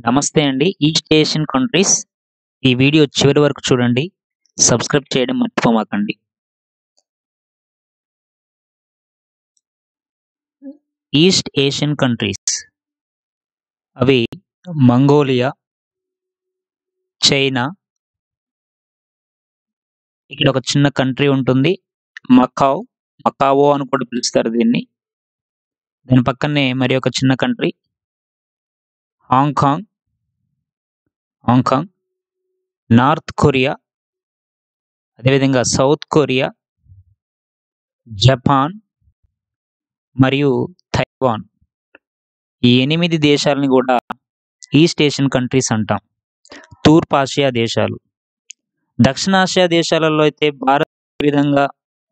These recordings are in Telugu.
నమస్తే అండి. ఈస్ట్ ఏషియన్ కంట్రీస్ ఈ వీడియో చివరి వరకు చూడండి. సబ్స్క్రైబ్ చేయడం మర్చిపోమాకండి. ఈస్ట్ ఏషియన్ కంట్రీస్ అవి మంగోలియా, చైనా, ఇక్కడ ఒక చిన్న కంట్రీ ఉంటుంది. మకావో అని కూడా పిలుస్తారు దీన్ని. దాని పక్కనే మరి ఒక చిన్న కంట్రీ హాంకాంగ్, నార్త్ కొరియా, అదేవిధంగా సౌత్ కొరియా, జపాన్ మరియు తైవాన్. ఈ 8 దేశాలని కూడా ఈస్ట్ ఏషియన్ కంట్రీస్ అంటాం. తూర్పు ఆసియా దేశాలు. దక్షిణాసియా దేశాలలో అయితే భారత్ ఏ విధంగా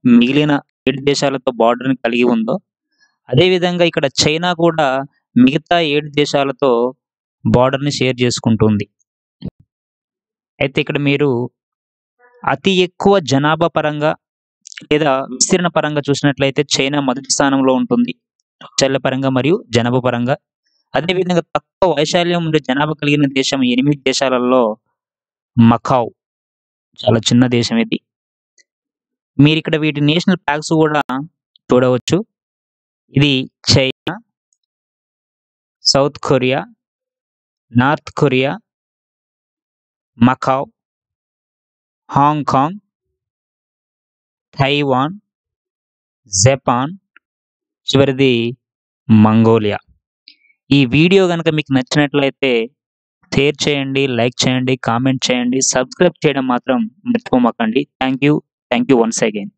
మిగిలిన 7 దేశాలతో బార్డర్‌ని కలిగి ఉందో, అదేవిధంగా ఇక్కడ చైనా కూడా మిగతా 7 దేశాలతో బార్డర్‌ని షేర్ చేసుకుంటుంది. అయితే ఇక్కడ మీరు అతి ఎక్కువ జనాభా పరంగా లేదా విస్తీర్ణ పరంగా చూసినట్లయితే చైనా మొదటి స్థానంలో ఉంటుంది. వైశాల్య పరంగా మరియు జనాభా పరంగా. అదేవిధంగా తక్కువ వైశాల్యం ఉండే జనాభా కలిగిన దేశం 8 దేశాలలో మకావ్ చాలా చిన్న దేశం ఇది. మీరిక్కడ వీటి నేషనల్ ఫ్లాగ్స్ కూడా చూడవచ్చు. ఇది China, South Korea, North Korea, Macau, Hong Kong, Taiwan, Japan, చివరిది మంగోలియా. ఈ వీడియో గనుక మీకు నచ్చినట్లయితే షేర్ చేయండి, లైక్ చేయండి, కామెంట్ చేయండి, సబ్స్క్రైబ్ చేయడం మాత్రం మర్చిపోమాకండి. Thank you once again.